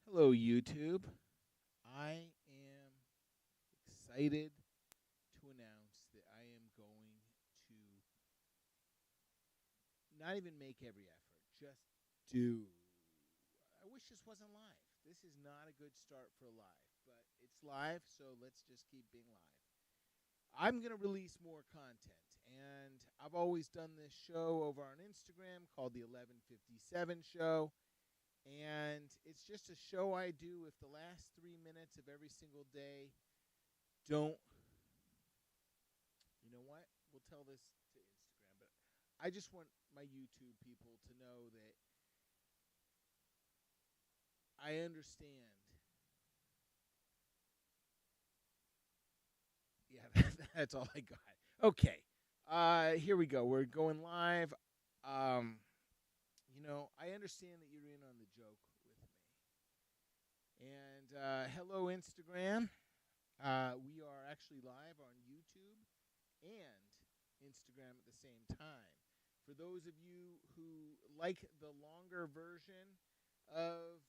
Hello, YouTube. I am excited to announce that I am going to not even make every effort, just do. I wish this wasn't live. This is not a good start for live, but it's live, so let's just keep being live. I'm going to release more content, and I've always done this show over on Instagram called the 1157 Show. And it's just a show I do if the last 3 minutes of every single day don't. You know what? We'll tell this to Instagram, but I just want my YouTube people to know that I understand. Yeah, that's all I got. Okay. Here we go. We're going live. I understand that you're in on the joke with me. And hello, Instagram. We are actually live on YouTube and Instagram at the same time. For those of you who like the longer version of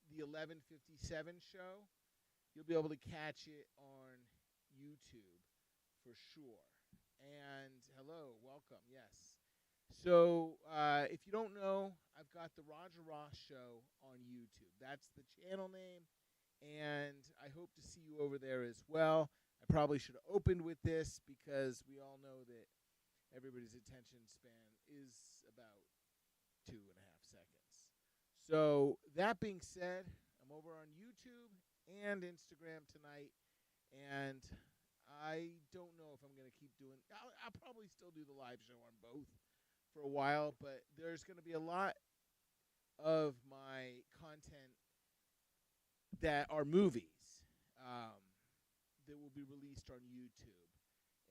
the 1157 show, you'll be able to catch it on YouTube for sure. And hello, welcome, yes. So if you don't know, I've got the Roger Roth Show on YouTube. That's the channel name, and I hope to see you over there as well. I probably should have opened with this because we all know that everybody's attention span is about 2.5 seconds. So that being said, I'm over on YouTube and Instagram tonight, and I don't know if I'm going to keep doing. I'll probably still do the live show on both for a while, but there's going to be a lot of my content that are movies that will be released on YouTube.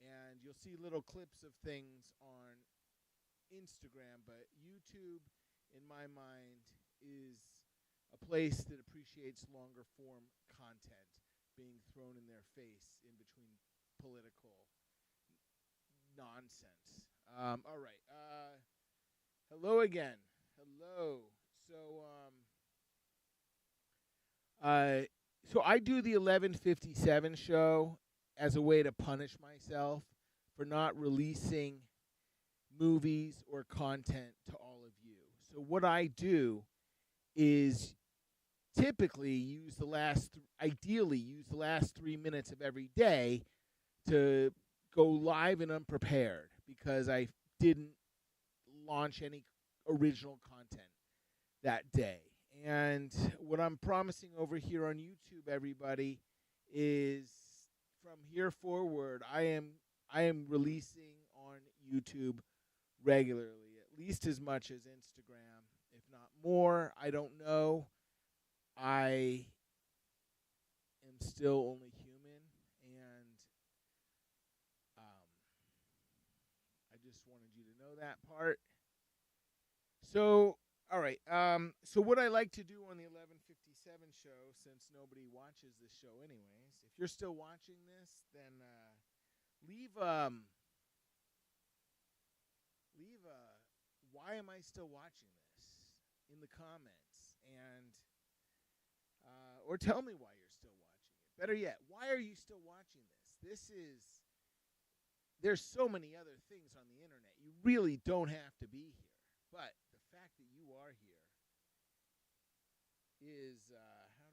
And you'll see little clips of things on Instagram, but YouTube, in my mind, is a place that appreciates longer form content being thrown in their face in between political nonsense. All right. Hello again. Hello. Uh, so I do the 1157 show as a way to punish myself for not releasing movies or content to all of you. So what I do is typically ideally use the last 3 minutes of every day to go live and unprepared because I didn't launch any original content that day. And what I'm promising over here on YouTube, everybody, is from here forward, I am releasing on YouTube regularly, at least as much as Instagram, if not more. I don't know. I am still only human, and I just wanted you to know that part. So, all right. So what I like to do on the 1157 show, since nobody watches this show anyways, if you're still watching this, then leave why am I still watching this in the comments, and or tell me why you're still watching it. Better yet, why are you still watching this? There's so many other things on the internet. You really don't have to be here. But the fact that you are here is, there we go.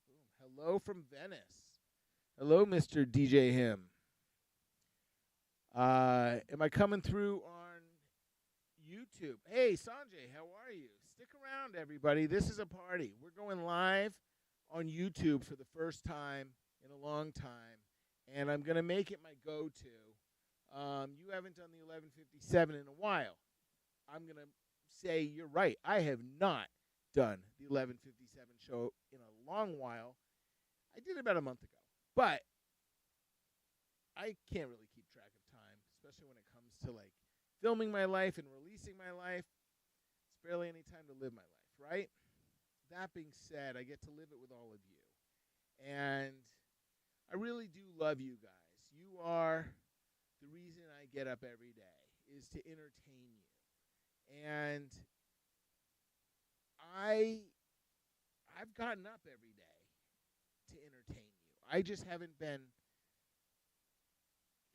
Boom. Hello from Venice. Hello, Mr. DJ Him. Am I coming through on YouTube? Hey, Sanjay, how are you? Stick around, everybody. This is a party. We're going live on YouTube for the first time in a long time, and I'm going to make it my go-to. You haven't done the 1157 in a while. I'm going to say you're right. I have not done the 1157 show in a long while. I did it about a month ago. But I can't really keep track of time, especially when it comes to like filming my life and releasing my life. It's barely any time to live my life, right? That being said, I get to live it with all of you. And I really do love you guys. You are the reason I get up every day, is to entertain you. And I I've gotten up every day to entertain you. I just haven't been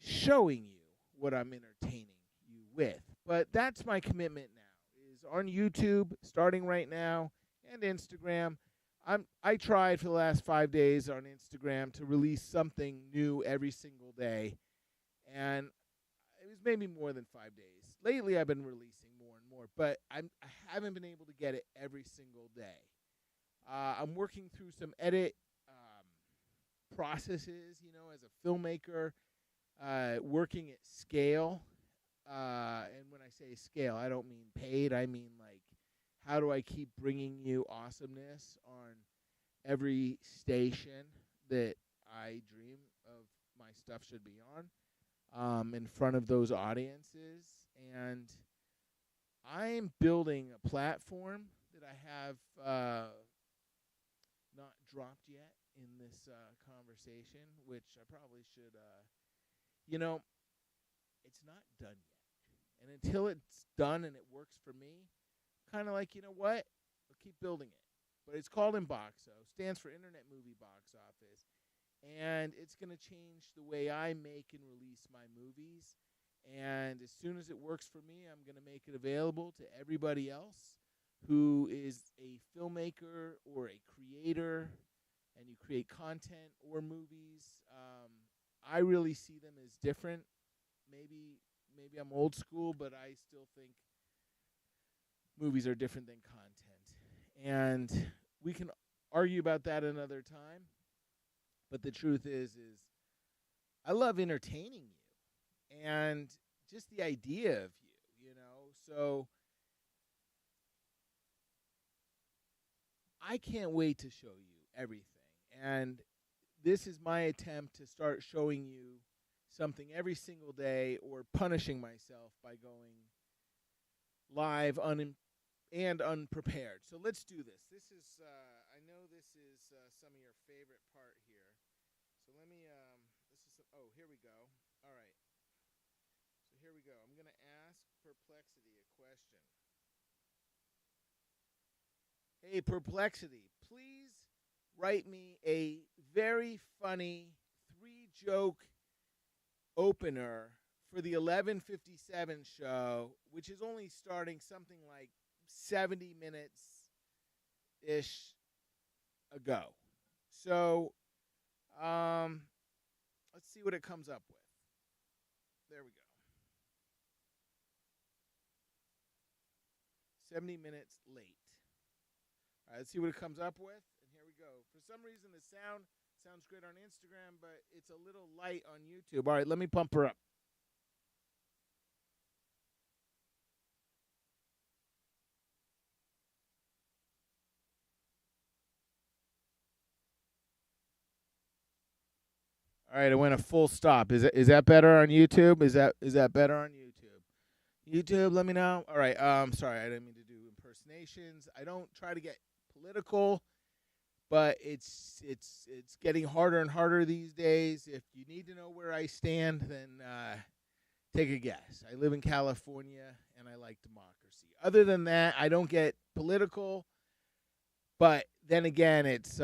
showing you what I'm entertaining you with. But that's my commitment now, is on YouTube, starting right now, and Instagram. I tried for the last 5 days on Instagram to release something new every single day, and it was maybe more than 5 days. Lately, I've been releasing more and more, but I haven't been able to get it every single day. I'm working through some edit processes, as a filmmaker, working at scale. And when I say scale, I don't mean paid. I mean, like, how do I keep bringing you awesomeness on every station that I dream of my stuff should be on, in front of those audiences. And I'm building a platform that I have not dropped yet in this conversation, which I probably should, it's not done yet. And until it's done and it works for me, kind of like, you know what? I'll keep building it. But it's called Inboxo, stands for Internet Movie Box Office. And it's going to change the way I make and release my movies. And as soon as it works for me, I'm going to make it available to everybody else who is a filmmaker or a creator, and you create content or movies. I really see them as different. Maybe I'm old school, but I still think movies are different than content. And we can argue about that another time. But the truth is I love entertaining you and just the idea of you, So I can't wait to show you everything. And this is my attempt to start showing you something every single day, or punishing myself by going live and unprepared. So let's do this. This is, I know this is some of your favorite part here. So let me, here we go. All right. So here we go. I'm going to ask Perplexity a question. Hey, Perplexity, please write me a very funny 3-joke opener for the 11:57 show, which is only starting something like 70 minutes-ish ago. So, let's see what it comes up with. There we go. 70 minutes late. All right, let's see what it comes up with. And here we go. For some reason, the sound sounds great on Instagram, but it's a little light on YouTube. All right, let me pump her up. All right, I went a full stop. Is that better on YouTube? Is that better on YouTube? YouTube, let me know. All right, sorry, I didn't mean to do impersonations. I don't try to get political, but it's getting harder and harder these days. If you need to know where I stand, then take a guess. I live in California, and I like democracy. Other than that, I don't get political, but then again, it's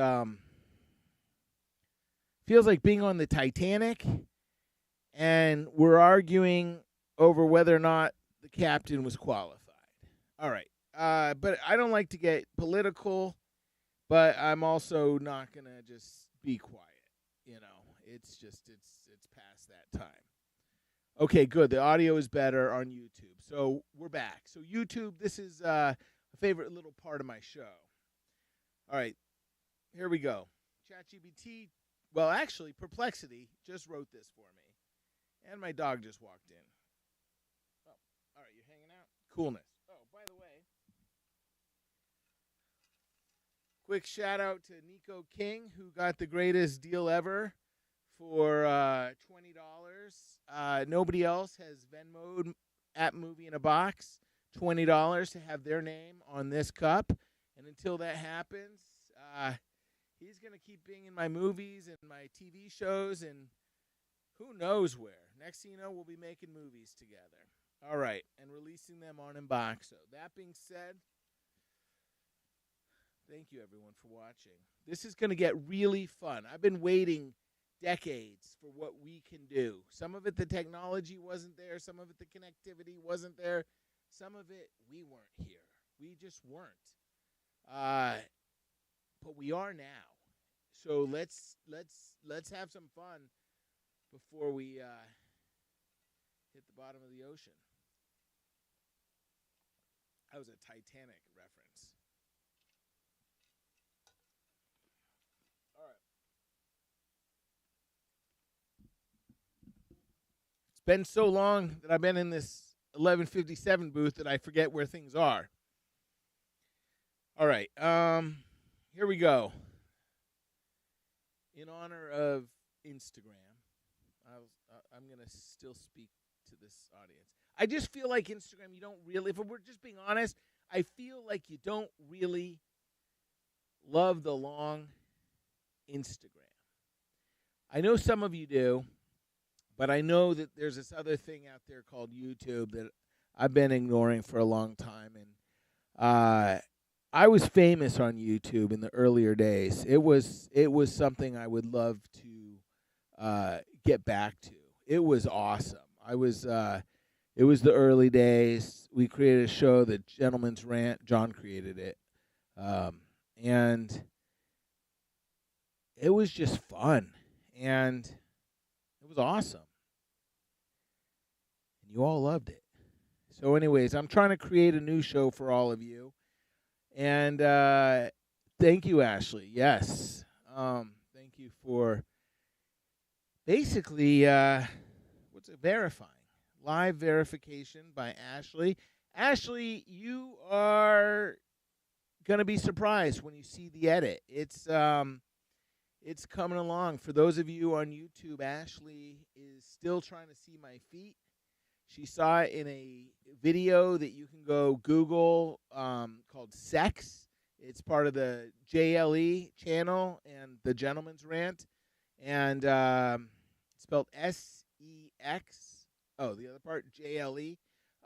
feels like being on the Titanic, and we're arguing over whether or not the captain was qualified. All right. But I don't like to get political, but I'm also not going to just be quiet. It's past that time. Okay, good. The audio is better on YouTube. So we're back. So YouTube, this is a favorite little part of my show. All right, here we go. ChatGPT, well, actually, Perplexity just wrote this for me. And my dog just walked in. Oh, all right, you're hanging out? Coolness. Oh, by the way, quick shout out to Nico King, who got the greatest deal ever for $20. Nobody else has Venmo'd at Movie in a Box $20 to have their name on this cup. And until that happens, he's going to keep being in my movies and my TV shows and who knows where. Next thing you know, we'll be making movies together. All right, and releasing them on Inboxo. That being said, Thank you, everyone, for watching. This is going to get really fun. I've been waiting decades for what we can do. Some of it, the technology wasn't there. Some of it, the connectivity wasn't there. Some of it, we weren't here. We just weren't. But we are now. So let's have some fun before we hit the bottom of the ocean. That was a Titanic reference. All right. It's been so long that I've been in this 1157 booth that I forget where things are. All right. Here we go. In honor of Instagram, I'm going to still speak to this audience. I just feel like Instagram, you don't really, if we're just being honest, I feel like you don't really love the long Instagram. I know some of you do, but I know that there's this other thing out there called YouTube that I've been ignoring for a long time. And I was famous on YouTube in the earlier days. It was something I would love to get back to. It was awesome. It was the early days. We created a show, The Gentleman's Rant. John created it. And it was just fun. And it was awesome. And you all loved it. So anyways, I'm trying to create a new show for all of you. And thank you, Ashley. Yes. Thank you for basically, verifying. Live verification by Ashley. Ashley, you are going to be surprised when you see the edit. It's coming along. For those of you on YouTube, Ashley is still trying to see my feet. She saw it in a video that you can go Google called Sex. It's part of the JLE channel and The Gentleman's Rant. And it's spelled S-E-X. Oh, the other part, JLE.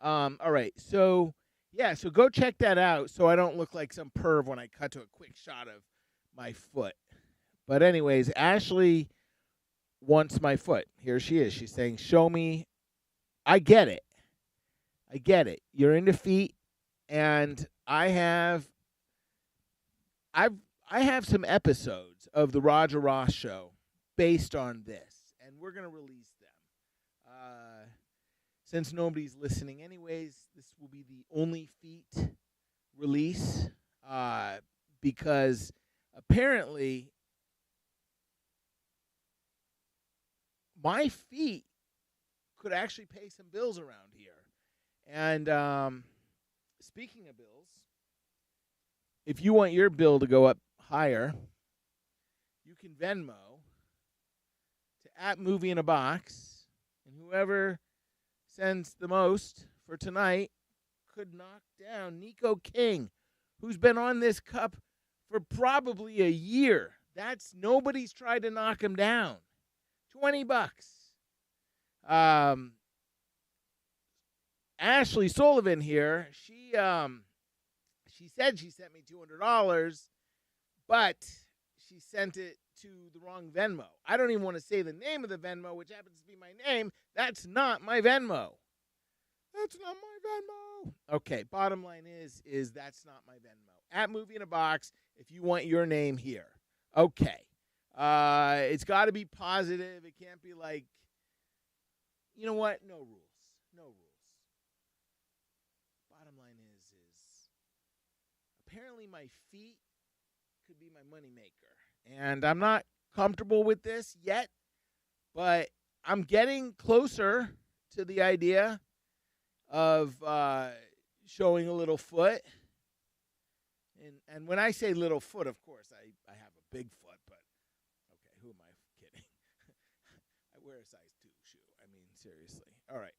All right. So, yeah, so go check that out so I don't look like some perv when I cut to a quick shot of my foot. But anyways, Ashley wants my foot. Here she is. She's saying, show me. I get it. I get it. You're into feet, and I have some episodes of the Roger Roth Show based on this, and we're going to release them. Since nobody's listening anyways, this will be the only feet release because apparently my feet could actually pay some bills around here. And speaking of bills, if you want your bill to go up higher, you can Venmo to @MovieInABox, and whoever sends the most for tonight could knock down Nico King, who's been on this cup for probably a year. Nobody's tried to knock him down. $20. Ashley Sullivan here, she said she sent me $200, but she sent it to the wrong Venmo. I don't even want to say the name of the Venmo, which happens to be my name. That's not my Venmo. That's not my Venmo. Okay, bottom line is that's not my Venmo. @MovieInABox if you want your name here. Okay. It's got to be positive. It can't be like, you know what? No rules. No rules. Bottom line is apparently my feet could be my moneymaker. And I'm not comfortable with this yet, but I'm getting closer to the idea of showing a little foot. And when I say little foot, of course, I have a big foot, but okay, who am I kidding? I wear a size 2 shoe. I mean, seriously. All right.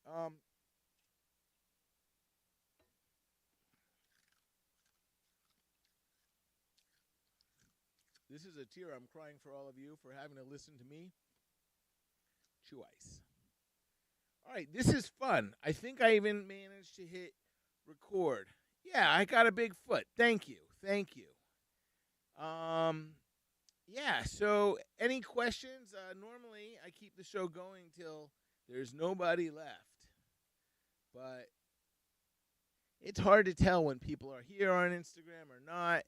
This is a tear I'm crying for all of you for having to listen to me chew ice. All right, this is fun. I think I even managed to hit record. Yeah, I got a big foot. Thank you. Thank you. Yeah, so any questions? Normally, I keep the show going till there's nobody left. But it's hard to tell when people are here on Instagram or not.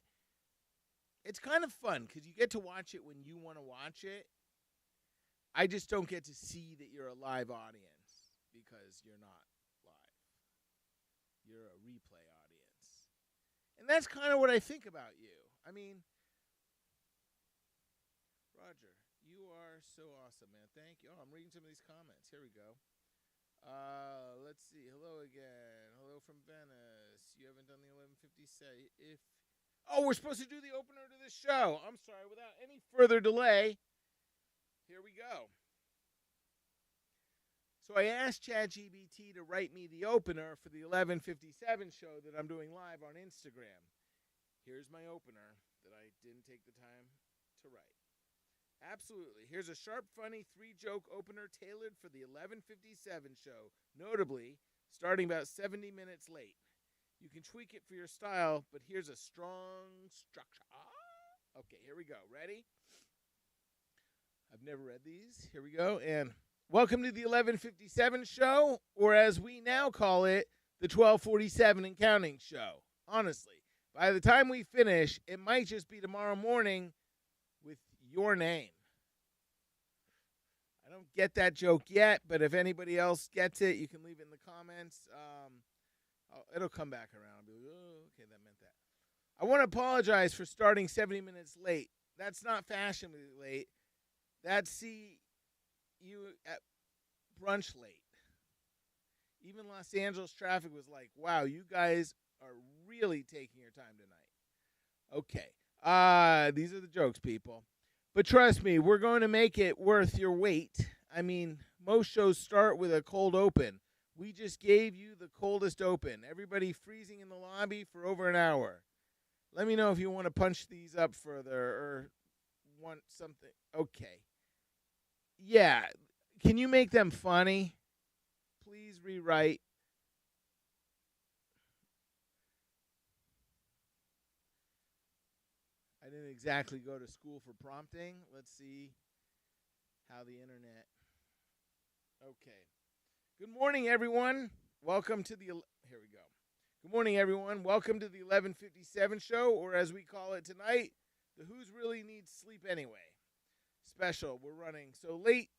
It's kind of fun because you get to watch it when you want to watch it. I just don't get to see that you're a live audience because you're not live. You're a replay audience. And that's kind of what I think about you. I mean, Roger, you are so awesome, man. Thank you. Oh, I'm reading some of these comments. Here we go. Let's see. Hello again. Hello from Venice. You haven't done the 1150 say if. Oh, we're supposed to do the opener to this show. I'm sorry. Without any further delay, here we go. So I asked ChatGPT to write me the opener for the 1157 show that I'm doing live on Instagram. Here's my opener that I didn't take the time to write. Absolutely. Here's a sharp, funny, 3-joke opener tailored for the 1157 show, notably starting about 70 minutes late. You can tweak it for your style, but here's a strong structure. Okay, here we go. Ready? I've never read these. Here we go. And welcome to the 1157 show, or as we now call it, the 1247 and counting show. Honestly, by the time we finish, it might just be tomorrow morning with your name. I don't get that joke yet, but if anybody else gets it, you can leave it in the comments. It'll come back around. I'll be like, oh, okay, that meant that. I want to apologize for starting 70 minutes late. That's not fashionably late. That's see you at brunch late. Even Los Angeles traffic was like, wow, you guys are really taking your time tonight. Okay. These are the jokes, people. But trust me, we're going to make it worth your wait. I mean, most shows start with a cold open. We just gave you the coldest open. Everybody freezing in the lobby for over an hour. Let me know if you want to punch these up further or want something. Okay. Yeah. Can you make them funny? Please rewrite. I didn't exactly go to school for prompting. Let's see how the internet. Okay. Good morning, everyone. Welcome to the. Here we go. Good morning, everyone. Welcome to the 1157 show, or as we call it tonight, the Who's Really Needs Sleep Anyway special. We're running so late.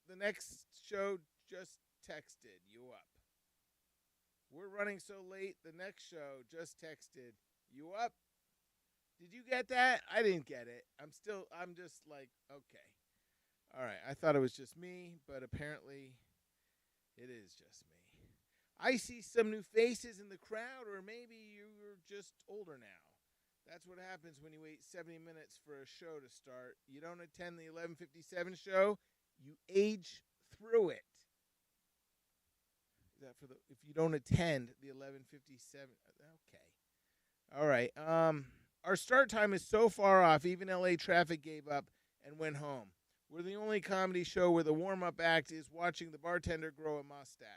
The next show just texted you up. We're running so late. The next show just texted you up. Did you get that? I didn't get it. I'm just like, okay. All right. I thought it was just me, but apparently it is just me. I see some new faces in the crowd, or maybe you're just older now. That's what happens when you wait 70 minutes for a show to start. You don't attend the 1157 show, you age through it. Is that for the if you don't attend the 1157? Okay. All right. Our start time is so far off, even LA traffic gave up and went home. We're the only comedy show where the warm-up act is watching the bartender grow a mustache.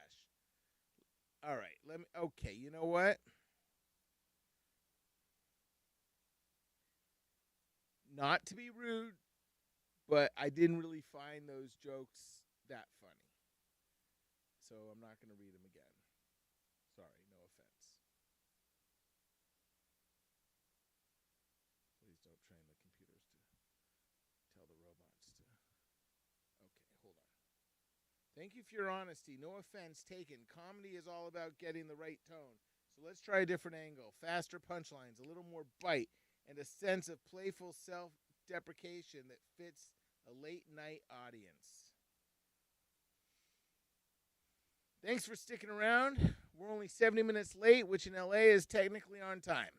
All right, okay, you know what? Not to be rude, but I didn't really find those jokes that funny. So I'm not going to read them again. Sorry, no offense. Please don't train the computers to tell the robots to. Okay, hold on. Thank you for your honesty. No offense taken. Comedy is all about getting the right tone. So let's try a different angle. Faster punchlines, a little more bite, and a sense of playful self-deprecation that fits a late-night audience. Thanks for sticking around. We're only 70 minutes late, which in LA is technically on time.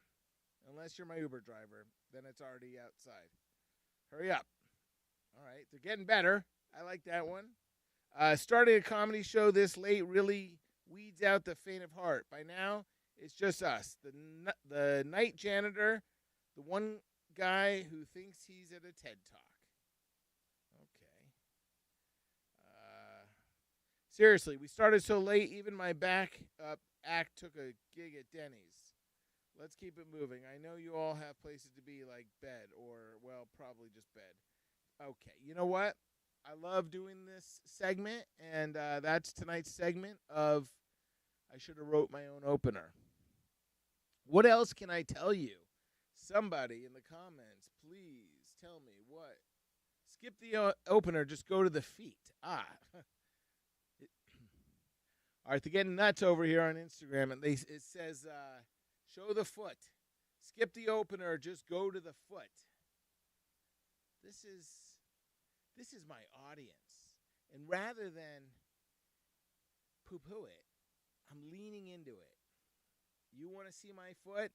Unless you're my Uber driver, then it's already outside. Hurry up. All right, they're getting better. I like that one. Starting a comedy show this late really weeds out the faint of heart. By now, it's just us. The night janitor, the one guy who thinks he's at a TED Talk. Okay. Seriously, we started so late, even my backup act took a gig at Denny's. Let's keep it moving. I know you all have places to be like bed or, well, probably just bed. Okay, you know what? I love doing this segment, and that's tonight's segment of I should have wrote my own opener. What else can I tell you? Somebody in the comments, please tell me what. Skip the opener, just go to the feet. Ah. All right, they're getting nuts over here on Instagram, and it says, show the foot. Skip the opener, just go to the foot. This is my audience. And rather than poo-poo it, I'm leaning into it. You want to see my foot?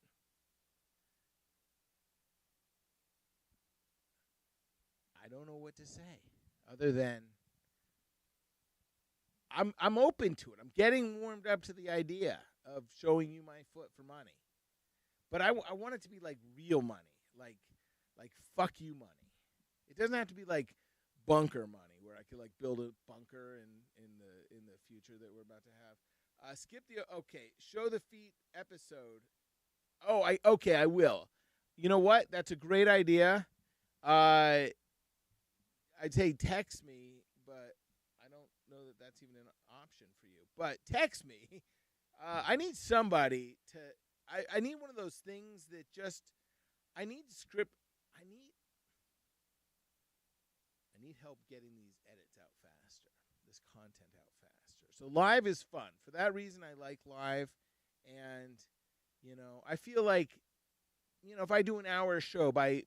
I don't know what to say other than I'm open to it. I'm getting warmed up to the idea of showing you my foot for money. But I want it to be like real money, like fuck you money. It doesn't have to be like bunker money where I could like build a bunker in the future that we're about to have. Skip the show the feet episode. I will. You know what? That's a great idea. I'd say text me, but I don't know that that's even an option for you. But text me. I need somebody to. I need one of those things that just. I need script. I need help getting these edits out faster. This content out faster. So live is fun. For that reason, I like live, and I feel like, if I do an hour show by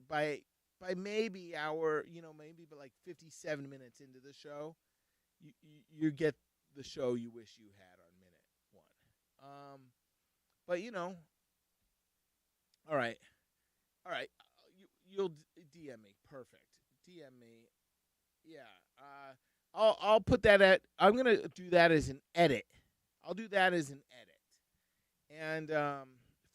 maybe hour, maybe but like 57 minutes into the show, you get the show you wish you had on minute 1. But all right, you'll DM me, perfect. DM me, yeah. I'll put that at. I'm gonna do that as an edit. I'll do that as an edit. And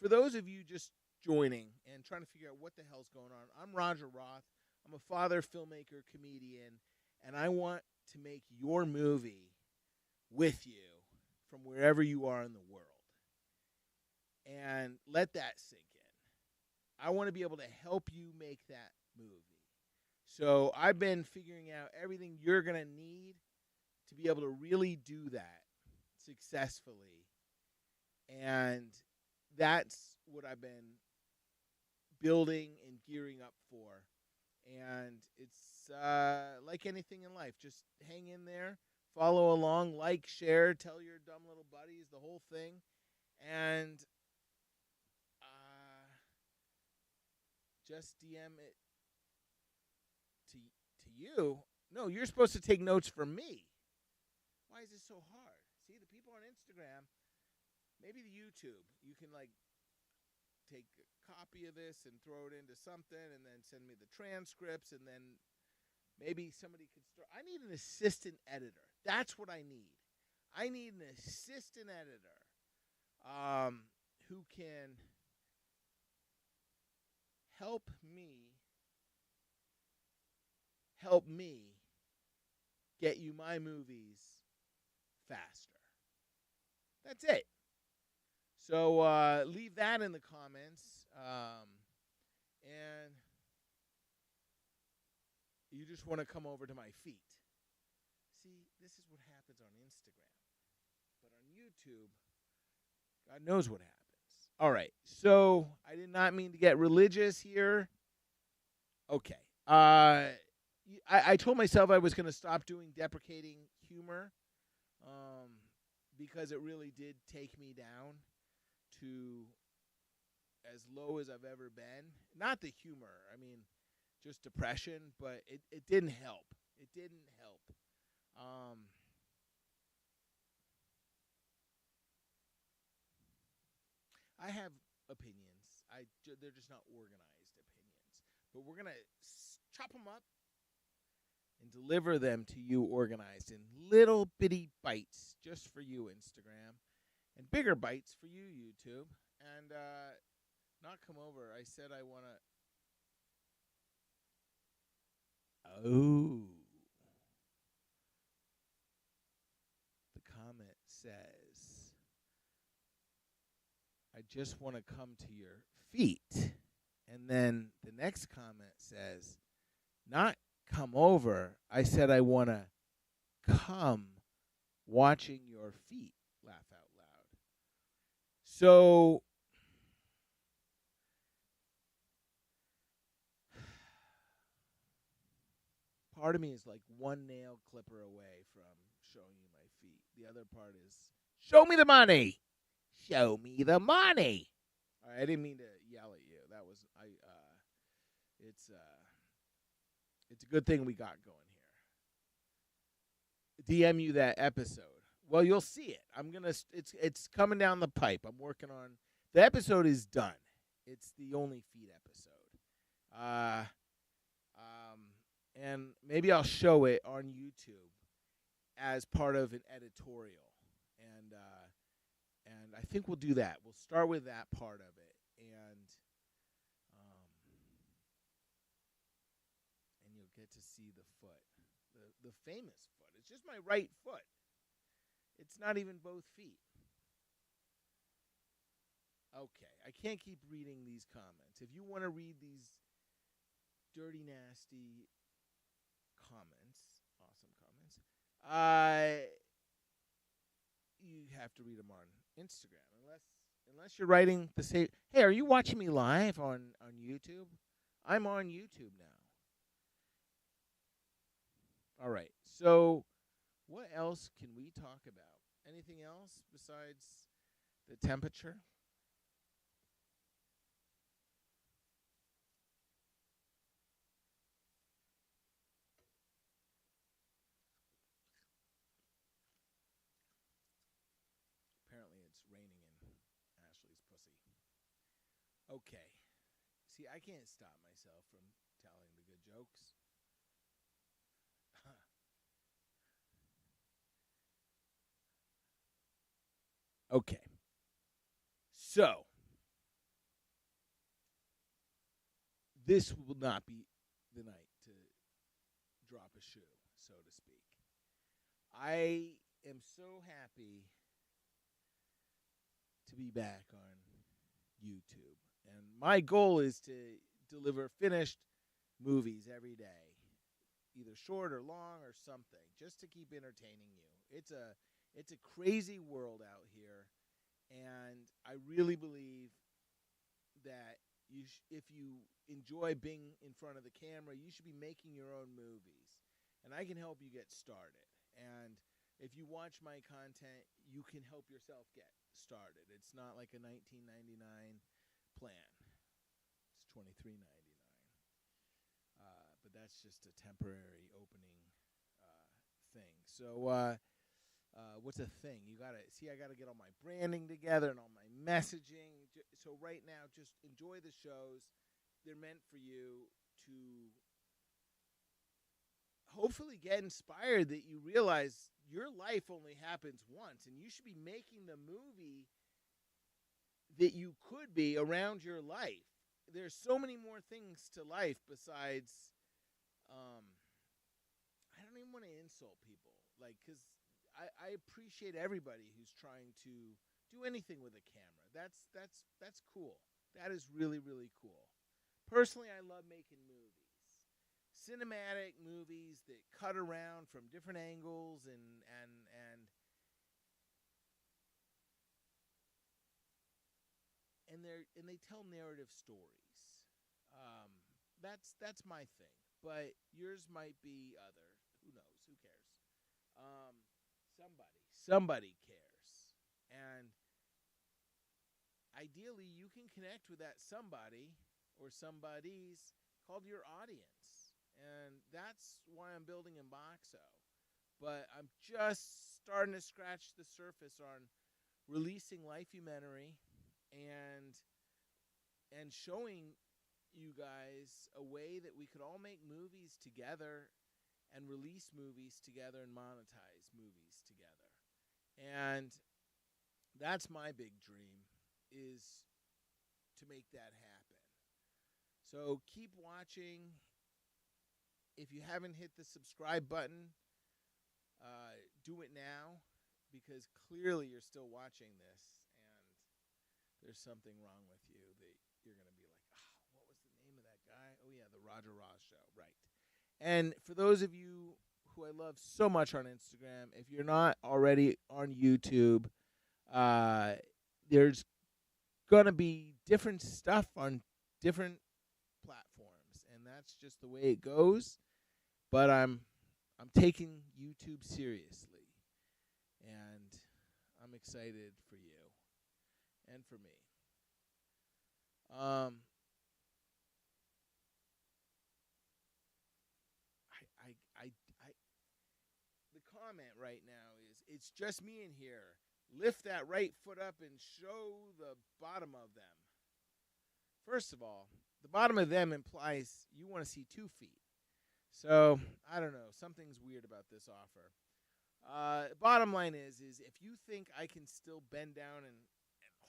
for those of you just joining and trying to figure out what the hell's going on, I'm Roger Roth. I'm a father, filmmaker, comedian, and I want to make your movie with you from wherever you are in the world. And let that sink in. I want to be able to help you make that movie. So I've been figuring out everything you're going to need to be able to really do that successfully. And that's what I've been building and gearing up for. And it's like anything in life. Just hang in there, follow along, like, share, tell your dumb little buddies, the whole thing. And just DM it to you. No, you're supposed to take notes from me. Why is this so hard? See, the people on Instagram, maybe the YouTube, you can like take a copy of this and throw it into something and then send me the transcripts, and then maybe somebody could start. I need an assistant editor. That's what I need. I need an assistant editor who can help me get you my movies faster. That's it. So leave that in the comments. And you just want to come over to my feet. See, this is what happens on Instagram. But on YouTube, God knows what happens. All right, so I did not mean to get religious here. Okay. I told myself I was going to stop doing deprecating humor because it really did take me down to as low as I've ever been. Not the humor. I mean, just depression, but it didn't help. It didn't help. I have opinions. They're just not organized opinions. But we're going to chop them up and deliver them to you organized in little bitty bites just for you, Instagram, and bigger bites for you, YouTube. And not come over. I said I want to. Oh. The comment says, I just want to come to your feet. And then the next comment says, not come over. I said I want to come watching your feet. Laugh out loud. So part of me is like one nail clipper away from showing you my feet. The other part is, show me the money. Show me the money. All right, I didn't mean to yell at you. That was it's a good thing we got going here. DM you that episode. Well, you'll see it. It's coming down the pipe. I'm working on the episode is done. It's the only feed episode. And maybe I'll show it on YouTube as part of an editorial. And I think we'll do that. We'll start with that part of it. And you'll get to see the foot. The famous foot. It's just my right foot. It's not even both feet. Okay, I can't keep reading these comments. If you want to read these dirty, nasty comments, awesome comments, you have to read them on Instagram. Unless you're writing the same. Hey, are you watching me live on YouTube? I'm on YouTube now. All right. So, what else can we talk about? Anything else besides the temperature? Apparently it's raining in Ashley's pussy. Okay. See, I can't stop myself from telling the good jokes. Okay. So, this will not be the night to drop a shoe, so to speak. I am so happy to be back on YouTube. And my goal is to deliver finished movies every day, either short or long or something, just to keep entertaining you. It's a crazy world out here, and I really believe that if you enjoy being in front of the camera, you should be making your own movies, and I can help you get started. And if you watch my content, you can help yourself get started. It's not like a $19.99 plan. It's $23.99. But that's just a temporary opening thing. So what's a thing? I gotta get all my branding together and all my messaging. So right now, just enjoy the shows. They're meant for you to hopefully get inspired that you realize your life only happens once, and you should be making the movie that you could be around your life. There's so many more things to life besides, I don't even want to insult people, because I appreciate everybody who's trying to do anything with a camera. That's cool. That is really, really cool. Personally, I love making movies. Cinematic movies that cut around from different angles and they tell narrative stories. That's my thing. But yours might be other. Who knows? Who cares? Somebody cares. And ideally, you can connect with that somebody or somebody's called your audience. And that's why I'm building Emboxo. But I'm just starting to scratch the surface on releasing Lifeumentary and showing you guys a way that we could all make movies together and release movies together and monetize movies together. And that's my big dream, is to make that happen. So keep watching. If you haven't hit the subscribe button, do it now, because clearly you're still watching this, and there's something wrong with you that you're going to be like, oh, what was the name of that guy? Oh, yeah, the Roger Roth Show. Right. And for those of you who I love so much on Instagram, if you're not already on YouTube, there's going to be different stuff on different platforms. And that's just the way it goes. But I'm taking YouTube seriously. And I'm excited for you and for me. The comment right now is, it's just me in here. Lift that right foot up and show the bottom of them. First of all, the bottom of them implies you want to see 2 feet. So, I don't know. Something's weird about this offer. Bottom line is if you think I can still bend down and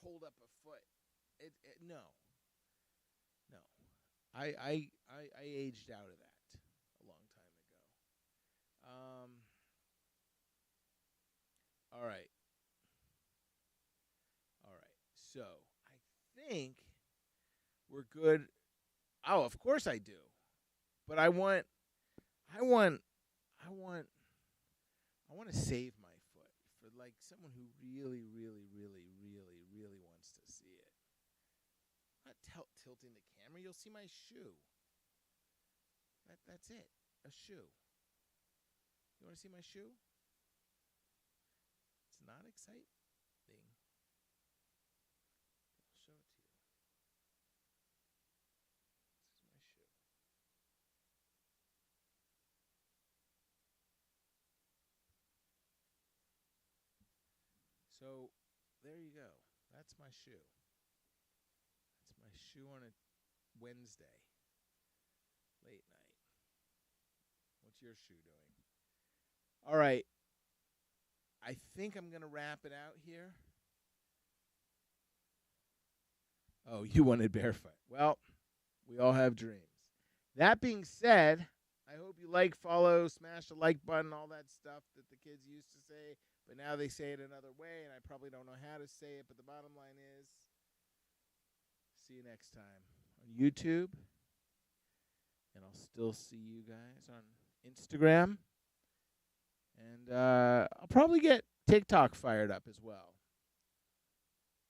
hold up a foot, no. I aged out of that a long time ago. All right. So I think we're good. Oh, of course I do. But I want to save my foot for like someone who really wants to see it. I'm not tilting the camera. You'll see my shoe. That's it. A shoe. You want to see my shoe? It's not exciting. I'll show it to you. This is my shoe. So, there you go. That's my shoe. That's my shoe on a Wednesday, late night. What's your shoe doing? All right. I think I'm going to wrap it out here. Oh, you wanted barefoot. Well, we all have dreams. That being said, I hope you like, follow, smash the like button, all that stuff that the kids used to say, but now they say it another way, and I probably don't know how to say it, but the bottom line is, see you next time on YouTube, and I'll still see you guys on Instagram, and I'll probably get TikTok fired up as well.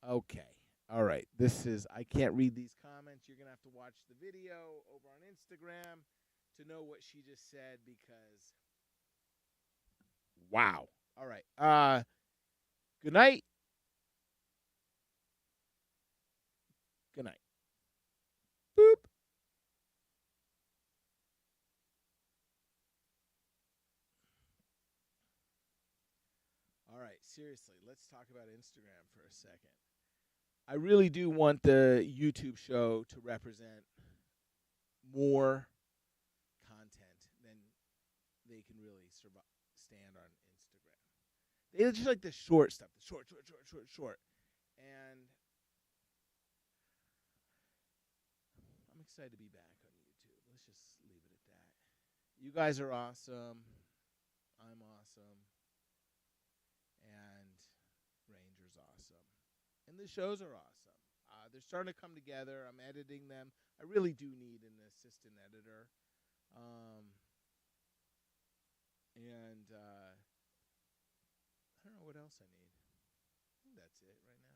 Okay. All right. I can't read these comments. You're going to have to watch the video over on Instagram to know what she just said because, wow. All right. Good night. Good night. Boop. All right, seriously, let's talk about Instagram for a second. I really do want the YouTube show to represent more content than they can really stand on Instagram. They just like the short stuff, the short. And I'm excited to be back on YouTube. Let's just leave it at that. You guys are awesome. I'm awesome. And Ranger's awesome. And the shows are awesome. They're starting to come together. I'm editing them. I really do need an assistant editor. And I don't know what else I need. I think that's it right now.